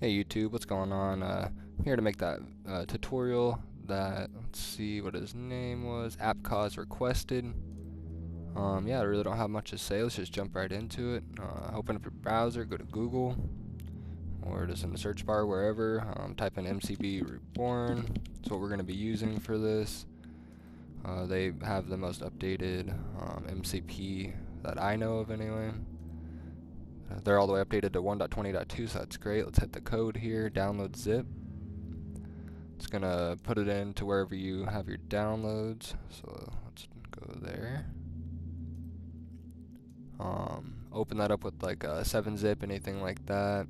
Hey YouTube, what's going on? I'm here to make that tutorial that, let's see what his name was, app cause requested. Yeah, I really don't have much to say, let's just jump right into it. Open up your browser, go to Google, or just in the search bar, wherever, type in MCP Reborn. That's what we're going to be using for this. They have the most updated MCP that I know of anyway. They're all the way updated to 1.20.2, so that's great. Let's hit the code here, download zip. It's gonna put it into wherever you have your downloads, so let's go there. Open that up with like a 7-zip, anything like that.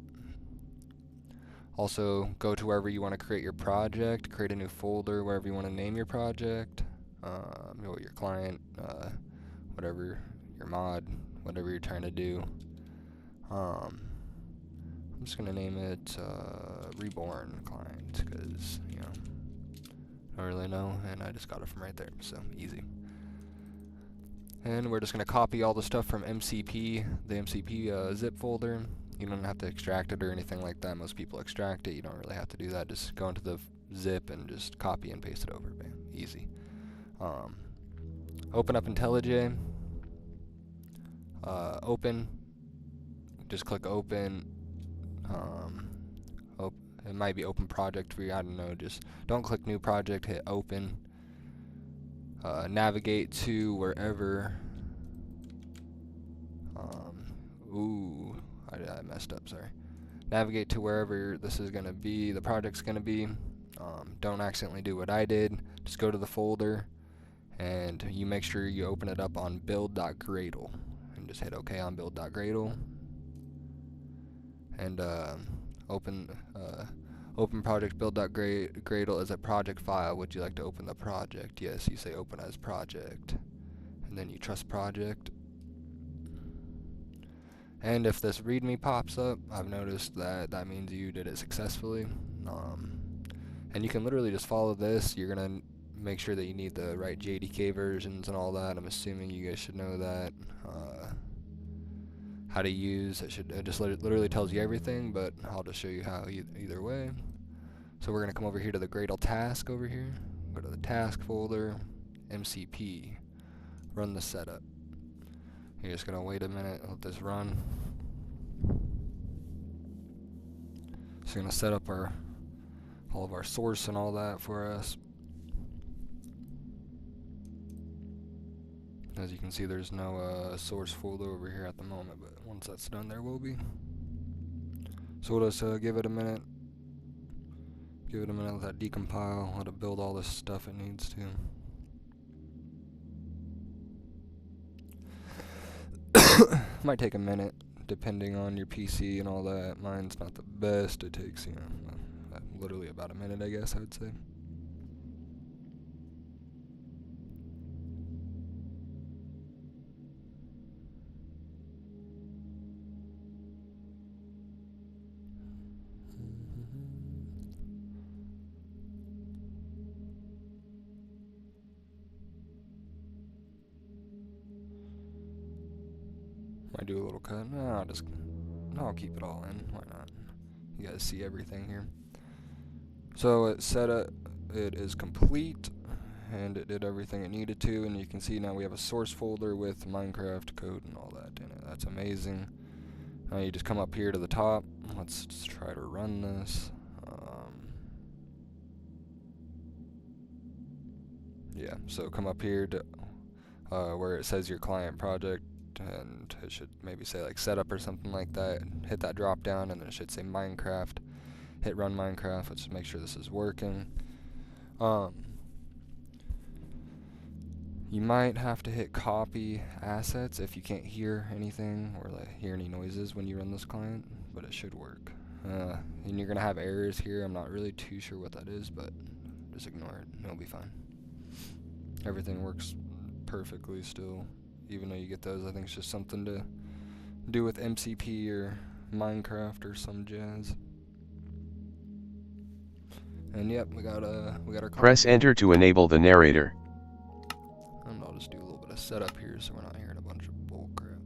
Also, go to wherever you want to create your project, create a new folder, wherever you want to name your project, your client, whatever, your mod, whatever you're trying to do. I'm just gonna name it Reborn client because I don't really know, and I just got it from right there, so easy. And we're just gonna copy all the stuff from MCP, the MCP zip folder. You don't have to extract it or anything like that. Most people extract it. You don't really have to do that. Just go into the zip and just copy and paste it over. Bam, easy. Open up IntelliJ. Open. Just click open. It might be open project for you, I don't know, just don't click new project, hit open. Navigate to wherever, I messed up, sorry. Navigate to wherever this is going to be, the project's going to be. Don't accidentally do what I did, just go to the folder, and you make sure you open it up on build.gradle, and just hit OK on build.gradle. And open project build.gradle as a project file. Would you like to open the project? Yes, you say open as project, and then you trust project. And if this readme pops up, I've noticed that means you did it successfully. And you can literally just follow this. You're gonna make sure that you need the right JDK versions and all that. I'm assuming you guys should know that. How to use it just literally tells you everything, but I'll just show you how either way. So we're gonna come over here to the Gradle task over here, go to the task folder, MCP, run the setup. You're just gonna wait a minute, let this run. So we're gonna set up all of our source and all that for us. As you can see, there's no source folder over here at the moment, but once that's done, there will be. So we'll just give it a minute. Give it a minute, let that decompile, let it build all this stuff it needs to. Might take a minute, depending on your PC and all that. Mine's not the best. It takes, literally about a minute, I guess I would say. Might do a little cut. No, I'll keep it all in. Why not? You guys see everything here. So it is complete, and it did everything it needed to. And you can see now we have a source folder with Minecraft code and all that in it. That's amazing. Now you just come up here to the top. Let's just try to run this. Yeah. So come up here to where it says your client project. And it should maybe say like setup or something like that. Hit that drop down, and then it should say Minecraft. Hit run Minecraft. Let's just make sure this is working. You might have to hit copy assets if you can't hear anything or like hear any noises when you run this client, but it should work. And you're gonna have errors here. I'm not really too sure what that is, but just ignore it. It'll be fine. Everything works perfectly still. Even though you get those, I think it's just something to do with MCP or Minecraft or some jazz. And yep, we got our Press enter to enable the narrator. And I'll just do a little bit of setup here so we're not hearing a bunch of bull crap.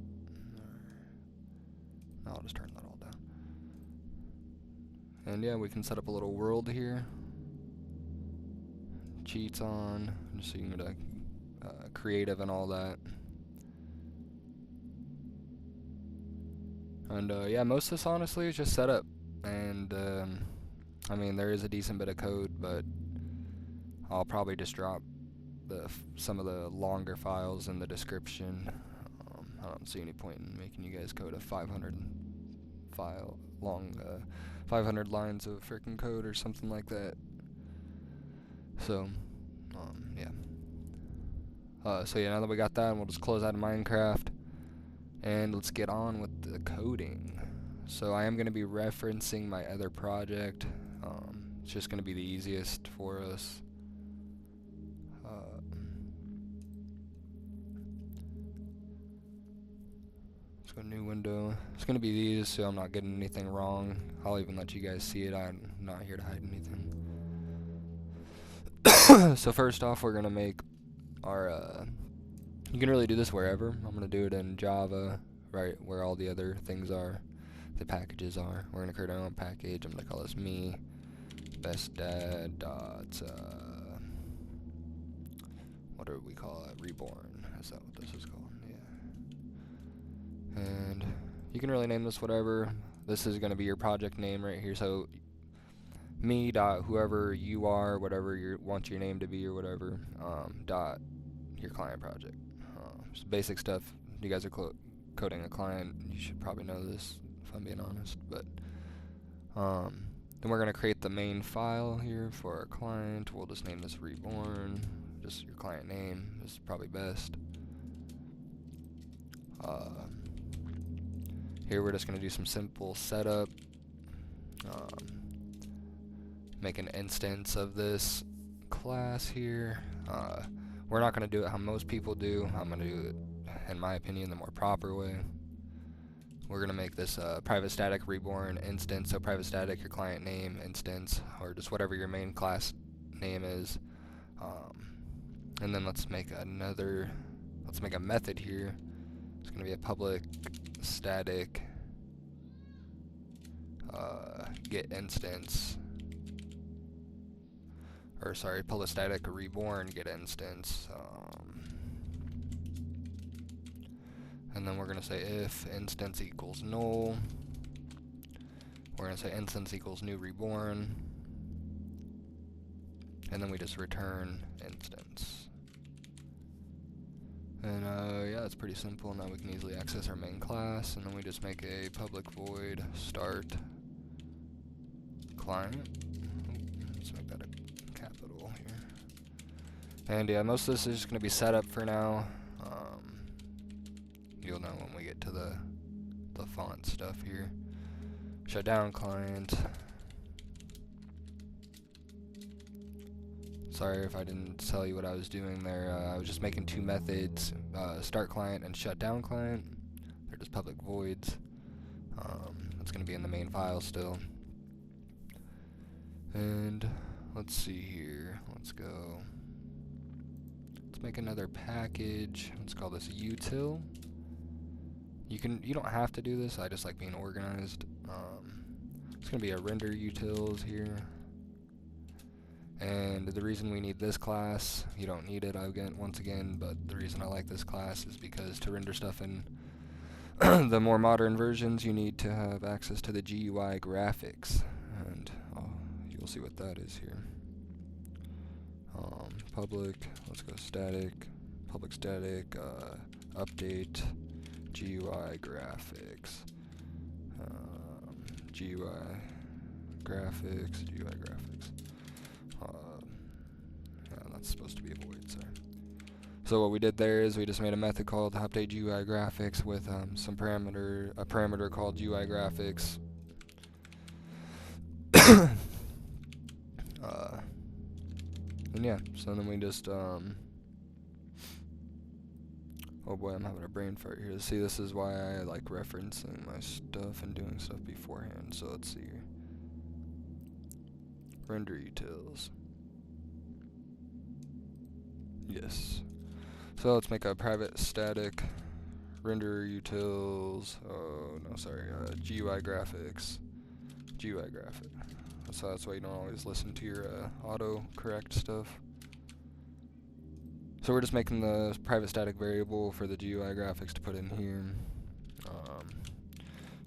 I'll just turn that all down. And yeah, we can set up a little world here. Cheats on, just so you can go to creative and all that. And yeah, most of this honestly is just setup. And I mean, there is a decent bit of code, but I'll probably just drop some of the longer files in the description. I don't see any point in making you guys code a 500 lines of freaking code or something like that. So, yeah. So yeah, now that we got that, we'll just close out of Minecraft, and let's get on with the coding. So I am going to be referencing my other project. It's just going to be the easiest for us. Let's go new window. It's going to be these, so I'm not getting anything wrong. I'll even let you guys see it. I'm not here to hide anything. So first off, we're going to make our, you can really do this wherever. I'm going to do it in Java, right where all the other things are, the packages are. We're going to create our own package. I'm going to call this me bestdad dot, what do we call it? Reborn. Is that what this is called? Yeah. And you can really name this whatever. This is going to be your project name right here. So me dot whoever you are, whatever you want your name to be or whatever, dot your client project. So basic stuff. You guys are coding a client. You should probably know this if I'm being honest. But then we're going to create the main file here for our client. We'll just name this Reborn. Just your client name is probably best. Here we're just going to do some simple setup. Make an instance of this class here. We're not going to do it how most people do. I'm going to do it, in my opinion, the more proper way. We're going to make this private static reborn instance. So private static, your client name, instance, or just whatever your main class name is. And then let's make a method here. It's going to be a public static get instance. Or sorry, public static reborn get instance. And then we're going to say if instance equals null. We're going to say instance equals new reborn. And then we just return instance. And yeah, it's pretty simple. Now we can easily access our main class, and then we just make a public void start client. Let's make that a capital here. And yeah, most of this is just going to be set up for now. You'll know when we get to the font stuff here. Shut down client. Sorry if I didn't tell you what I was doing there. I was just making two methods, start client and shut down client. They're just public voids. That's going to be in the main file still. And let's see here. Let's go. Let's make another package. Let's call this util. You don't have to do this. I just like being organized. It's going to be a render utils here. And the reason we need this class, you don't need it once again, but the reason I like this class is because to render stuff in the more modern versions, you need to have access to the GUI graphics, and you'll see what that is here. Public, let's go static, public static, update, GUI graphics, GUI graphics. Yeah, that's supposed to be a void, sorry. So what we did there is we just made a method called update GUI graphics with a parameter called GUI graphics. And yeah, so then we just oh boy, I'm having a brain fart here. See, this is why I like referencing my stuff and doing stuff beforehand. So let's see here. Render utils. Yes. So let's make a private static render utils. Oh no, sorry. GUI graphics. GUI graphic. So that's why you don't always listen to your auto-correct stuff. So we're just making the private static variable for the GUI graphics to put in here.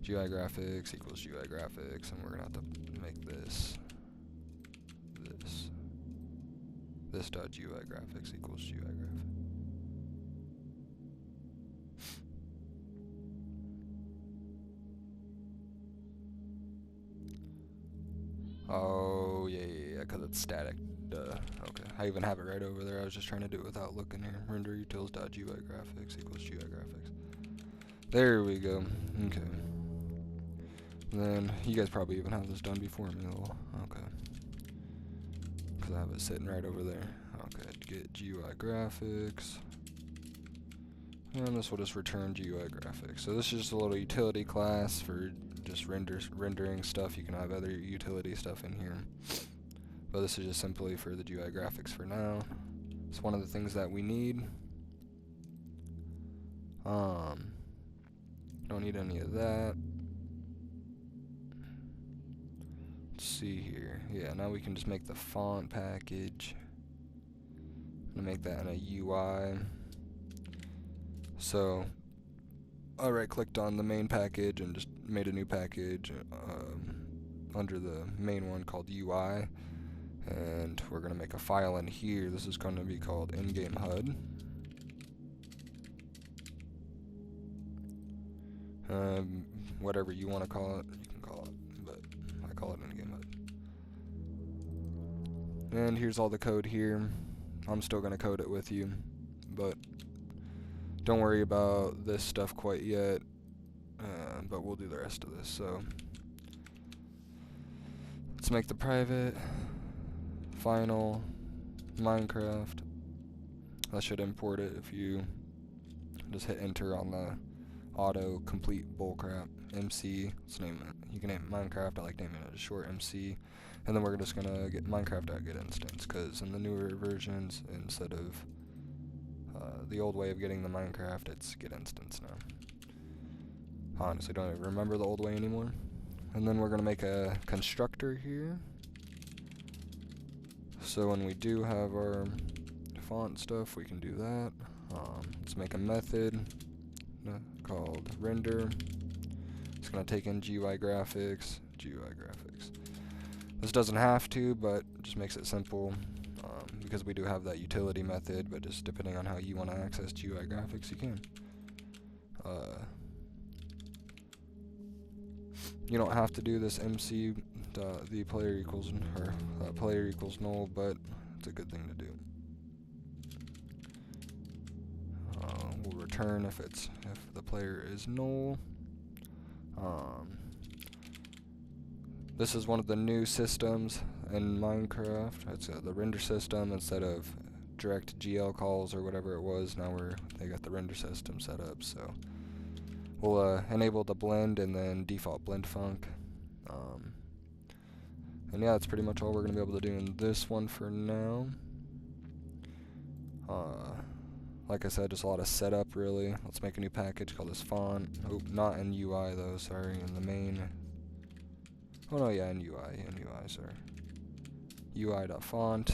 GUI graphics equals GUI graphics, and we're gonna have to make this dot GUI graphics equals GUI graphics. Oh yeah, because it's static. Duh. Okay, I even have it right over there. I was just trying to do it without looking here. Render utils dot GUI graphics equals GUI graphics. There we go. Okay. Then you guys probably even have this done before me. Okay. Because I have it sitting right over there. Okay, get GUI graphics. And this will just return GUI graphics. So this is just a little utility class for just rendering stuff. You can have other utility stuff in here. But this is just simply for the GUI graphics for now. It's one of the things that we need. Don't need any of that. Let's see here. Yeah, now we can just make the font package. I'm gonna make that in a UI. So I right-clicked on the main package and just made a new package under the main one called UI. And we're gonna make a file in here. This is gonna be called in-game HUD. Whatever you want to call it, you can call it, but I call it in-game HUD. And here's all the code here. I'm still gonna code it with you, but don't worry about this stuff quite yet. But we'll do the rest of this. So let's make the private final Minecraft. That should import it if you just hit enter on the auto complete bullcrap MC. Let's name it. You can name it Minecraft. I like naming it a short MC. And then we're just gonna get Minecraft.getInstance, because in the newer versions, instead of the old way of getting the Minecraft, it's getInstance now. Honestly, don't even remember the old way anymore. And then we're gonna make a constructor here. So when we do have our font stuff, we can do that. Let's make a method called render. It's gonna take in GUI graphics. This doesn't have to, but just makes it simple, because we do have that utility method, but just depending on how you want to access GUI graphics, you can. You don't have to do this MC the player equals player equals null, but it's a good thing to do. We'll return if the player is null. This is one of the new systems in Minecraft. It's the render system instead of direct GL calls or whatever it was. Now they got the render system set up. So we'll enable the blend and then default blend func. And yeah, that's pretty much all we're gonna be able to do in this one for now. Like I said, just a lot of setup really. Let's make a new package called this font. Oh, not in UI though, sorry, in the main. Oh no, yeah, in UI, sorry. UI.font.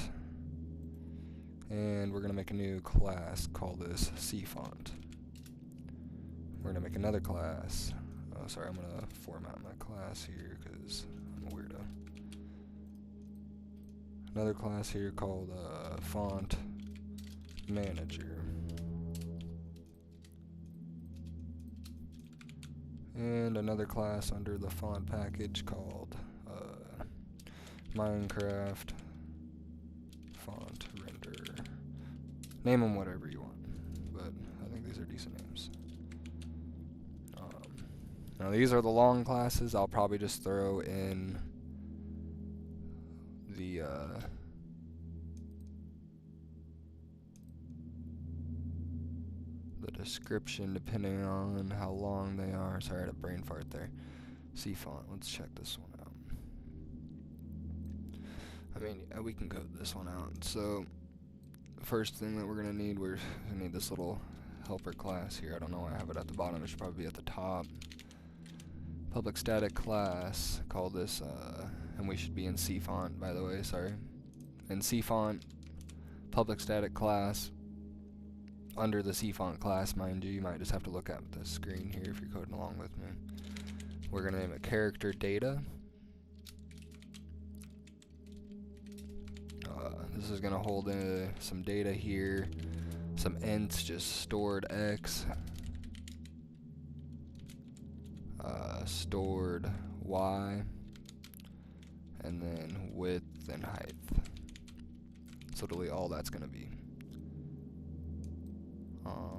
And we're gonna make a new class, call this cfont. We're gonna make another class. Oh, sorry, I'm gonna format my class here because I'm a weirdo. Another class here called font manager. And another class under the font package called Minecraft font render. Name them whatever you want, but I think these are decent names. Now these are the long classes. I'll probably just throw in the description depending on how long they are. Sorry, I had a brain fart there. Cfont. Let's check this one out. I mean, yeah, we can code this one out. So, first thing that we're gonna need, this little helper class here. I don't know why I have it at the bottom. It should probably be at the top. public static class, call this, and we should be in C font, by the way, sorry. In C font, public static class, under the C font class, mind you might just have to look at the screen here if you're coding along with me. We're going to name it character data. This is going to hold some data here, some ints, just stored x, stored y, and then width and height. So delete all that's going to be.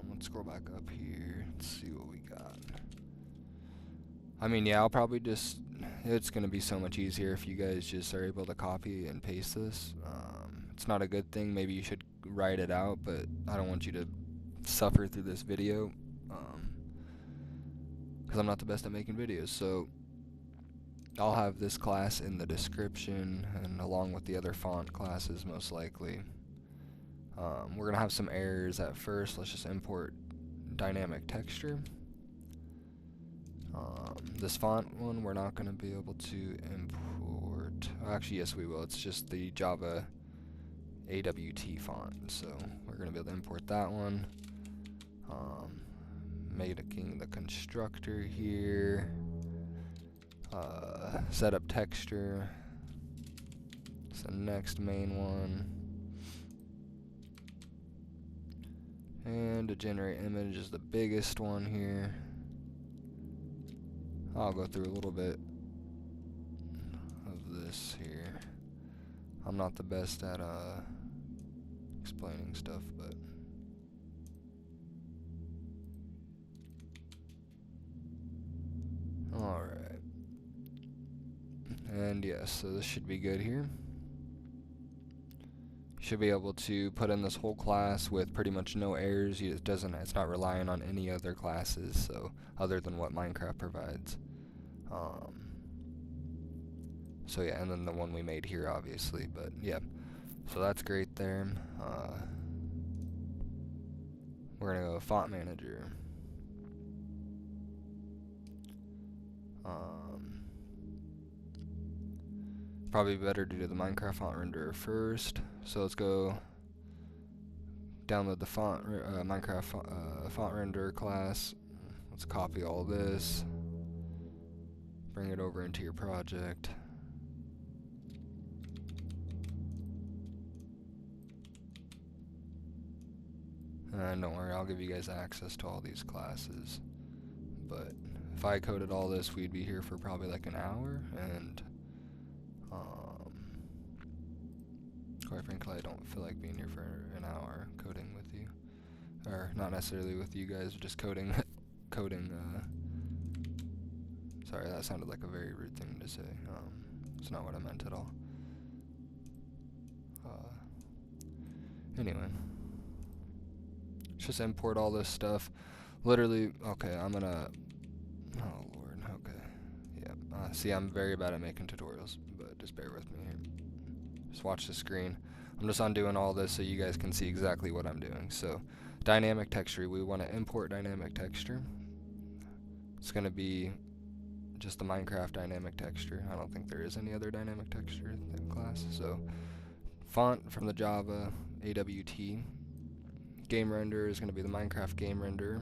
Let's scroll back up here. Let's see what we got. I mean, yeah, I'll probably just, it's going to be so much easier if you guys just are able to copy and paste this. It's not a good thing. Maybe you should write it out, but I don't want you to suffer through this video, because I'm not the best at making videos. So I'll have this class in the description, and along with the other font classes most likely. We're going to have some errors at first. Let's just import dynamic texture. This font one we're not going to be able to import. Actually, yes we will. It's just the Java AWT font, so we're going to be able to import that one. Making the constructor here. Set up texture. It's the next main one. And to generate image is the biggest one here. I'll go through a little bit of this here. I'm not the best at explaining stuff, but alright. And yes, so this should be good here. Should be able to put in this whole class with pretty much no errors. It's not relying on any other classes, so other than what Minecraft provides. So yeah, and then the one we made here, obviously, but yeah. So that's great there. We're gonna go font manager. Probably better to do the Minecraft font renderer first. So let's go download the Minecraft font renderer class. Let's copy all this, bring it over into your project. And don't worry, I'll give you guys access to all these classes. But if I coded all this, we'd be here for probably like an hour, and quite frankly, I don't feel like being here for an hour coding with you. Or not necessarily with you guys, just coding. Sorry, that sounded like a very rude thing to say. It's not what I meant at all. Anyway. Let's just import all this stuff. Literally, okay, I'm gonna, oh lord, okay. Yeah, see, I'm very bad at making tutorials, but just bear with me here. Just watch the screen. I'm just undoing all this so you guys can see exactly what I'm doing. So, dynamic texture, we want to import dynamic texture. It's going to be just the Minecraft dynamic texture. I don't think there is any other dynamic texture class. So, font from the Java AWT. Game render is going to be the Minecraft game render.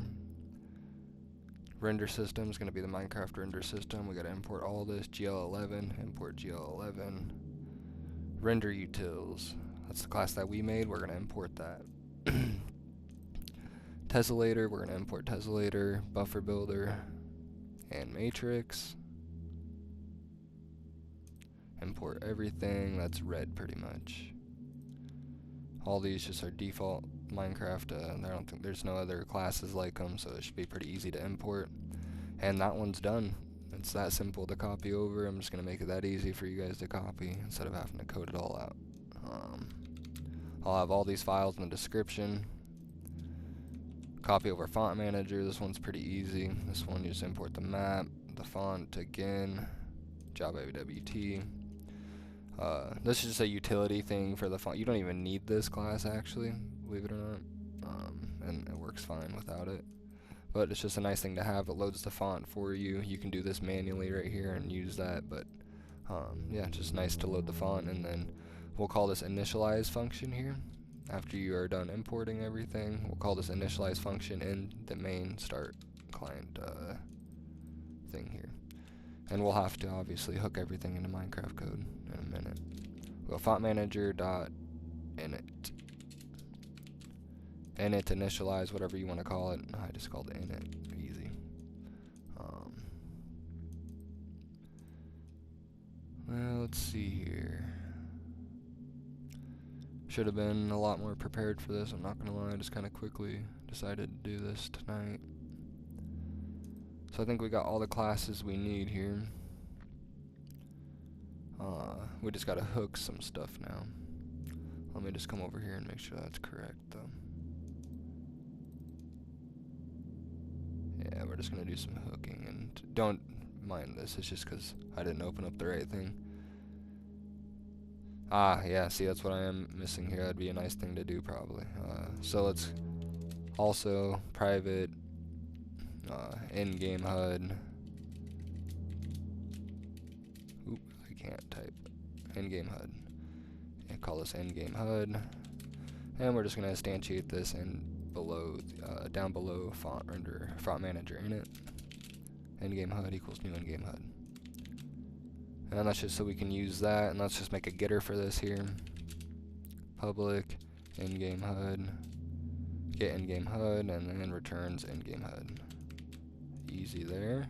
Render system is going to be the Minecraft render system. We got to import all this. GL11, import GL11. Render utils. That's the class that we made. We're going to import that. Tessellator, we're going to import Tessellator, buffer builder, and matrix. Import everything that's red pretty much. All these just are default Minecraft. I don't think there's no other classes like them, so it should be pretty easy to import. And that one's done. It's that simple to copy over. I'm just going to make it that easy for you guys to copy instead of having to code it all out. I'll have all these files in the description. Copy over font manager. This one's pretty easy. This one you just import the map, the font again, Java AWT. This is just a utility thing for the font. You don't even need this class actually, believe it or not. And it works fine without it. but it's just a nice thing to have. It loads the font for you. You can do this manually right here and use that, but yeah, just nice to load the font. And then we'll call this initialize function here. After you are done importing everything, we'll call this initialize function in the main start client thing here. And we'll have to obviously hook everything into Minecraft code in a minute. We'll font manager dot init. Init initialize, whatever you want to call it. I just called it init. Easy. Well, let's see here. Should have been a lot more prepared for this, I'm not gonna lie. I just kind of quickly decided to do this tonight. So I think we got all the classes we need here. We just gotta hook some stuff now. Let me just come over here and make sure that's correct though. Yeah, we're just gonna do some hooking, and don't mind this, it's just because I didn't open up the right thing. Ah, yeah, see, that's what I am missing here. That'd be a nice thing to do probably. So let's also private in-game HUD. Oop, I can't type. In-game HUD. And call this in-game HUD. And we're just gonna instantiate this in below, down below font render, font manager init. In-game HUD equals new in-game HUD. And that's just so we can use that, and let's just make a getter for this here. Public in-game HUD, get in-game HUD, and then returns in-game HUD. Easy there.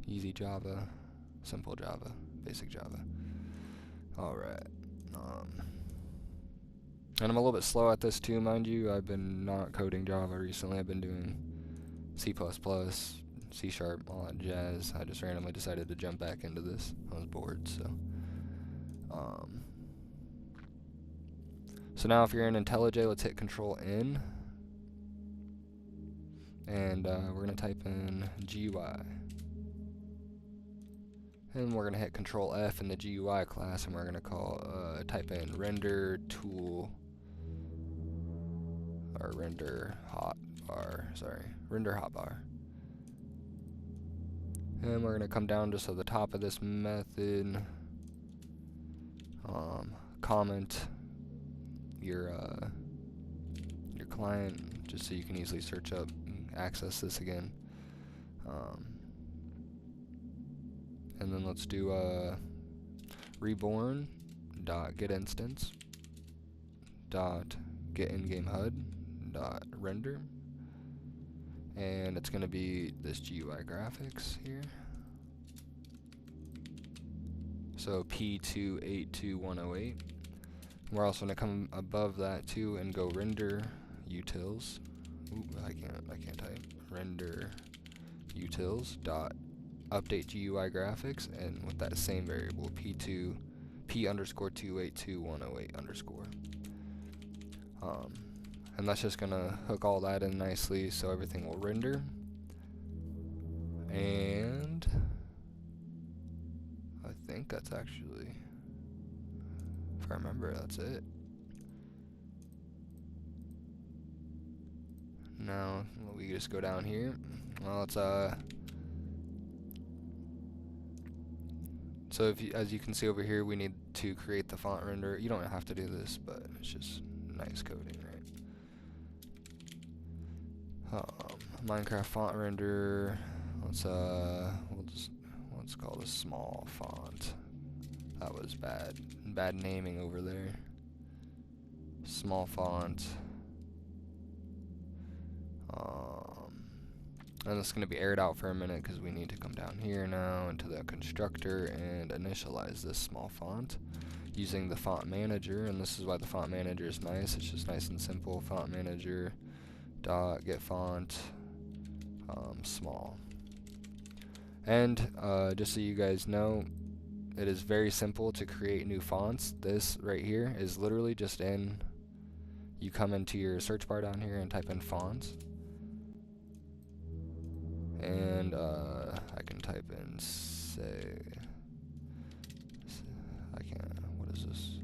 Easy Java, simple Java, basic Java. Alright. And I'm a little bit slow at this too, mind you. I've been not coding Java recently. I've been doing C++, C#, all that jazz. I just randomly decided to jump back into this. I was bored, so. So now if you're in IntelliJ, let's hit Control N. And we're going to type in GUI. And we're going to hit Control F in the GUI class, and we're going to type in render tool, or render hotbar, render hotbar. And we're going to come down just to the top of this method, comment your client, just so you can easily search up and access this again. And then let's do reborn dot get instance dot get in-game HUD dot render, and it's going to be this GUI graphics here. So P282108. We're also going to come above that too and go render utils. Oop, I can't type. Render utils dot update GUI graphics, and with that same variable P underscore 282108 underscore. And that's just gonna hook all that in nicely so everything will render. And I think that's actually, if I remember, that's it. Now we just go down here. Well, it's so if you, as you can see over here, we need to create the font render. You don't have to do this, but it's just nice coding, right? Minecraft font render. Let's call this small font. That was bad naming over there. Small font. And it's going to be aired out for a minute because we need to come down here now into the constructor and initialize this small font using the font manager. And this is why the font manager is nice. It's just nice and simple. Font manager dot get font small. And just so you guys know, it is very simple to create new fonts. This right here is literally just you come into your search bar down here and type in fonts. And I can type in, say, I can't, what is this?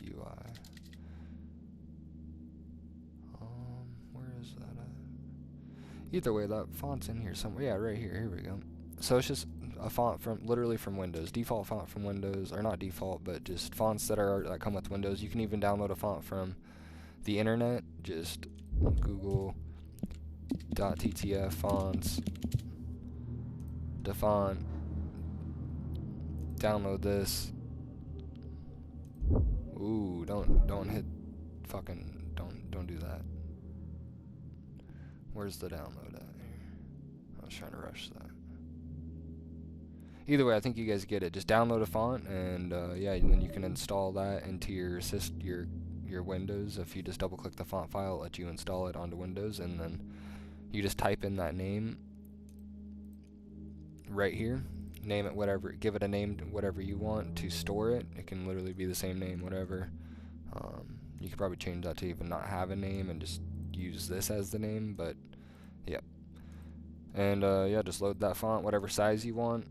UI. Where is that at? Either way, that font's in here somewhere. Yeah, right here. Here we go. So it's just a font from literally from Windows. Default font from Windows, or not default, but just fonts that come with Windows. You can even download a font from the internet. Just Google.ttf fonts. The font. Download this. Ooh, don't hit fucking don't do that. Where's the download at here? I was trying to rush that. Either way, I think you guys get it. Just download a font, and yeah, and then you can install that into your Windows. If you just double-click the font file, it'll let you install it onto Windows, and then you just type in that name right here. Name it whatever. Give it a name, whatever you want to store it. It can literally be the same name, whatever. You could probably change that to even not have a name and just use this as the name, but yep. And yeah, just load that font, whatever size you want.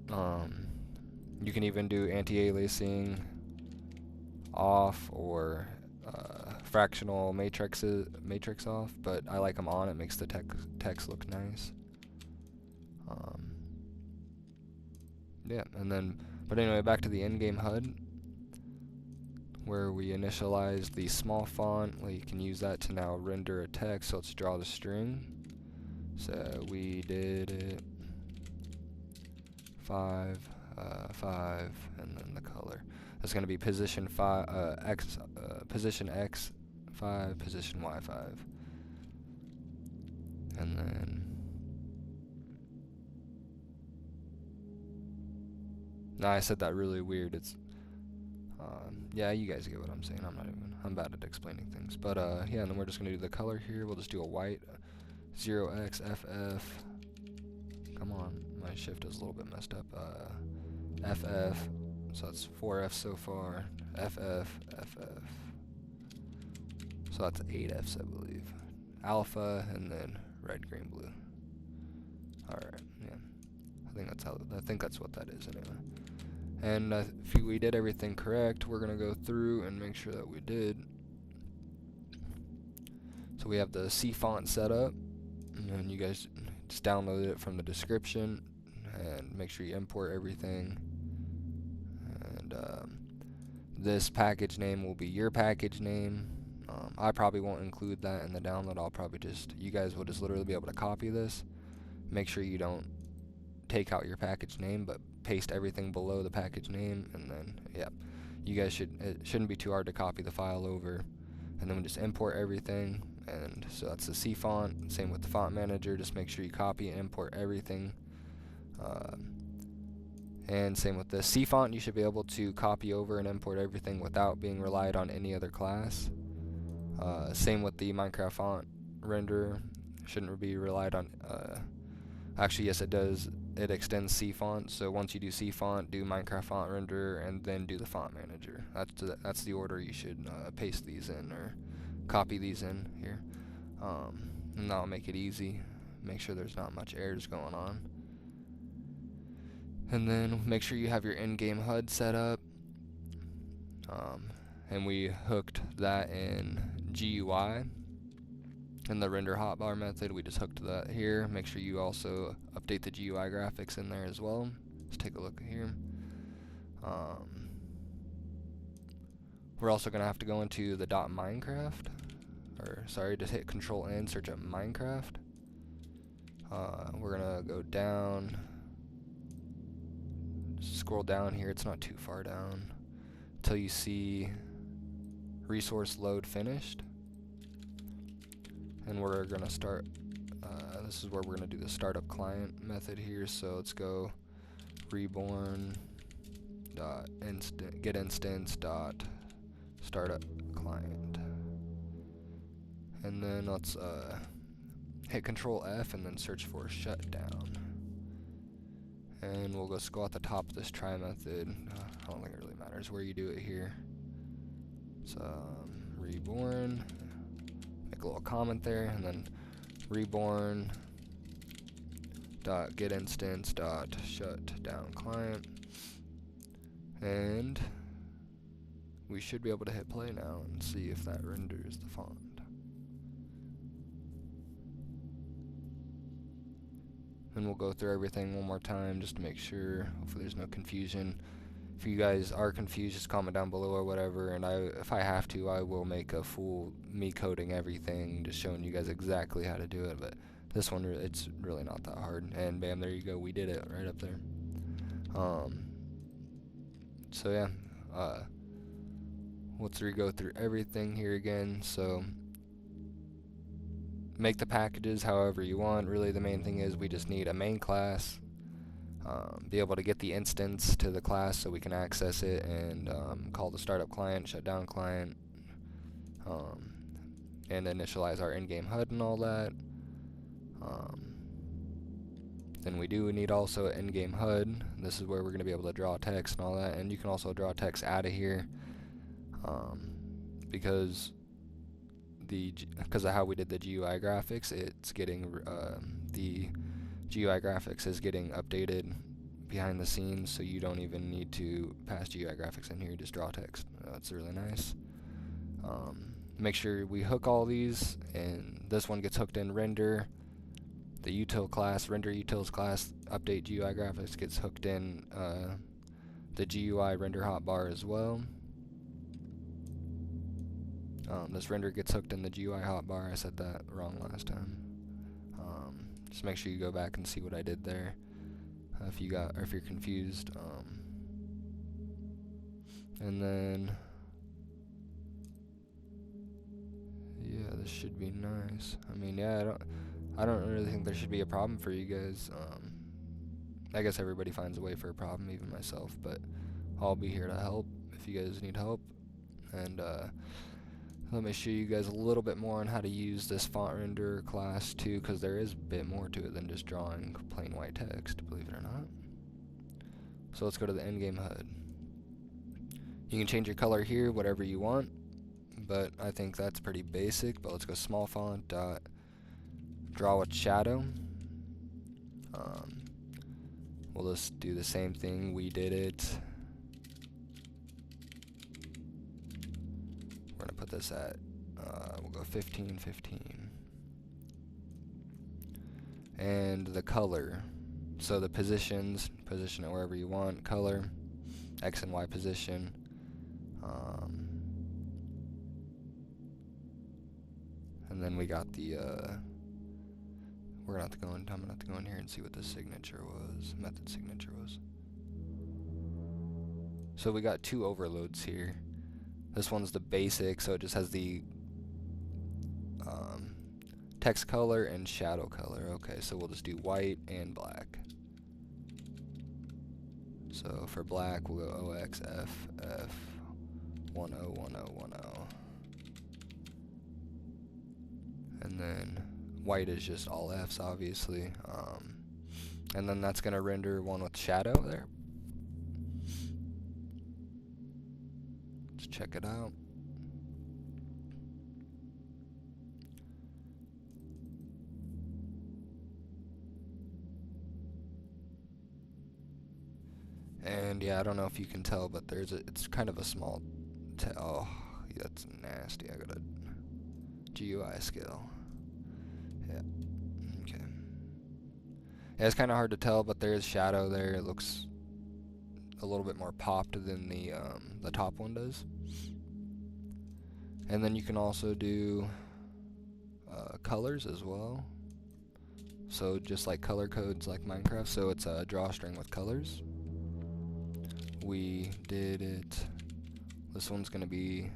You can even do anti-aliasing off or fractional matrix off, but I like them on. It makes the text look nice. Yeah, and then, but anyway, back to the in-game HUD, where we initialized the small font. Well, you can use that to now render a text. So let's draw the string. So we did it 5, 5, and then the color. That's going to be position 5, position X 5, position Y 5, and then. No, I said that really weird. It's yeah, you guys get what I'm saying. I'm bad at explaining things. But yeah, and then we're just gonna do the color here. We'll just do a white 0xFF. Come on, my shift is a little bit messed up. FF. So that's 4F so far. FF. So that's 8 Fs, I believe. Alpha, and then red, green, blue. All right, yeah. I think that's what that is anyway. And if we did everything correct, we're gonna go through and make sure that we did. So we have the C font set up, and you guys just download it from the description, and make sure you import everything. And this package name will be your package name. I probably won't include that in the download. You guys will just literally be able to copy this. Make sure you don't take out your package name, but paste everything below the package name, and then yeah, you guys it shouldn't be too hard to copy the file over, and then we just import everything. And so that's the C font. Same with the font manager. Just make sure you copy and import everything. And same with the C font. You should be able to copy over and import everything without being relied on any other class. Same with the Minecraft font renderer. Shouldn't be relied on. Actually, yes, it does. It extends C font. So once you do C font, do Minecraft font renderer, and then do the font manager. That's the order you should paste these in or copy these in here. And that'll make it easy. Make sure there's not much errors going on. And then make sure you have your in-game HUD set up. And we hooked that in GUI. In the render hotbar method, we just hooked that here. Make sure you also update the GUI graphics in there as well. Let's take a look here. We're also going to have to go into the .minecraft. Or, sorry, just hit Control-N, search up Minecraft. We're going to go down. Scroll down here, it's not too far down. Until you see resource load finished. And we're going to start, this is where we're going to do the startup client method here. So let's go reborn dot get instance dot startup client. And then let's hit Control F and then search for shutdown. And we'll go at the top of this try method. I don't think it really matters where you do it here. So reborn. Make a little comment there, and then reborn dot get instance dot shut down client, and we should be able to hit play now and see if that renders the font. and we'll go through everything one more time just to make sure. Hopefully there's no confusion. If you guys are confused, just comment down below or whatever, and if I have to, I will make a full me coding everything, just showing you guys exactly how to do it. But this one, it's really not that hard. And bam, there you go, we did it right up there. So yeah, let's go through everything here again. So make the packages however you want. Really, the main thing is we just need a main class. Be able to get the instance to the class so we can access it and call the startup client, shutdown client, and initialize our in-game HUD and all that. Then we do need also an in-game HUD. This is where we're going to be able to draw text and all that, and you can also draw text out of here because of how we did the GUI graphics. It's getting the GUI graphics is getting updated behind the scenes, so you don't even need to pass GUI graphics in here, you just draw text. That's really nice. Make sure we hook all these, and this one gets hooked in render. The util class, render utils class, update GUI graphics gets hooked in the GUI render hotbar as well. This render gets hooked in the GUI hotbar. I said that wrong last time. Just make sure you go back and see what I did there if you're confused. And then yeah, this should be nice. I mean, yeah, I don't really think there should be a problem for you guys. I guess everybody finds a way for a problem, even myself, but I'll be here to help if you guys need help. And let me show you guys a little bit more on how to use this font render class too, because there is a bit more to it than just drawing plain white text, believe it or not. So let's go to the in-game HUD. You can change your color here, whatever you want, but I think that's pretty basic. But let's go small font, draw with shadow. We'll just do the same thing we did it. We're gonna put this at we'll go 15, 15. And the color, so the positions, position it wherever you want, color, X and Y position. And then we got the I'm gonna have to go in here and see what the signature was, method signature was. So we got two overloads here. This one's the basic, so it just has the text color and shadow color. Okay, so we'll just do white and black. So for black, we'll go OXFF 101010. And then white is just all Fs, obviously. And then that's gonna render one with shadow there. Let's check it out. And yeah, I don't know if you can tell, but it's kind of a small oh, that's nasty. I got a GUI scale. Yeah. Okay. Yeah, it's kind of hard to tell, but there is shadow there. It looks a little bit more popped than the top one does. And then you can also do colors as well. So just like color codes like Minecraft, so it's a drawstring with colors. We did it. This one's gonna be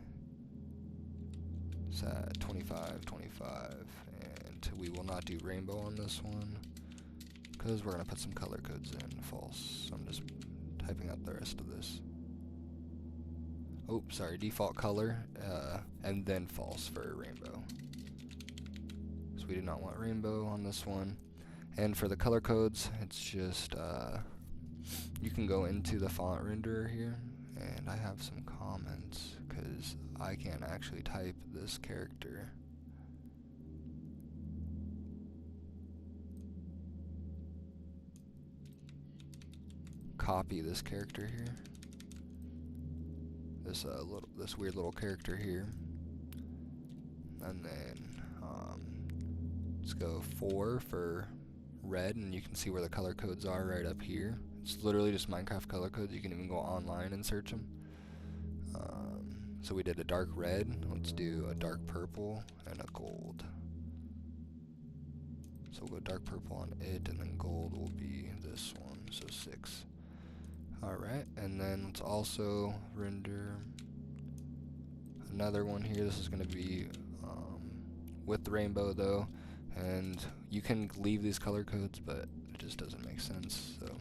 set 25, 25, and we will not do rainbow on this one because we're gonna put some color codes in. False. So I'm just typing out the rest of this. Oh, sorry, default color, and then false for rainbow. So we do not want rainbow on this one. And for the color codes, it's just, you can go into the font renderer here, and I have some comments, because I can't actually type this character. Copy this character here. This weird little character here, and then let's go 4 for red, and you can see where the color codes are right up here. It's literally just Minecraft color codes. You can even go online and search them. So we did a dark red. Let's do a dark purple and a gold. So we'll go dark purple on it, and then gold will be this one, so 6. Alright, and then let's also render another one here. This is going to be with the rainbow though, and you can leave these color codes, but it just doesn't make sense, so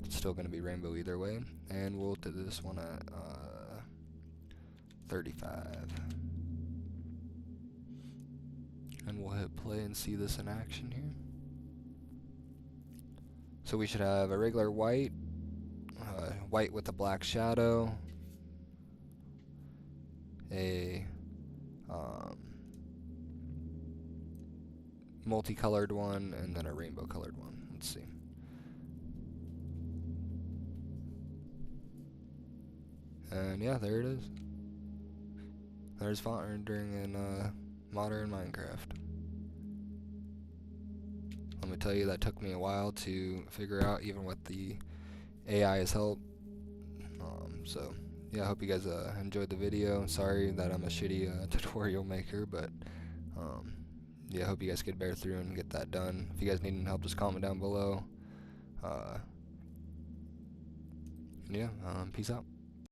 it's still going to be rainbow either way. And we'll do this one at 35. And we'll hit play and see this in action here. So we should have a regular white, white with a black shadow, a multicolored one, and then a rainbow colored one. Let's see. And yeah, there it is. There's font rendering in modern Minecraft. Let me tell you, that took me a while to figure out, even with the AI's help. So yeah, I hope you guys enjoyed the video. Sorry that I'm a shitty tutorial maker, but yeah, I hope you guys could bear through and get that done. If you guys need any help, just comment down below. Yeah, peace out.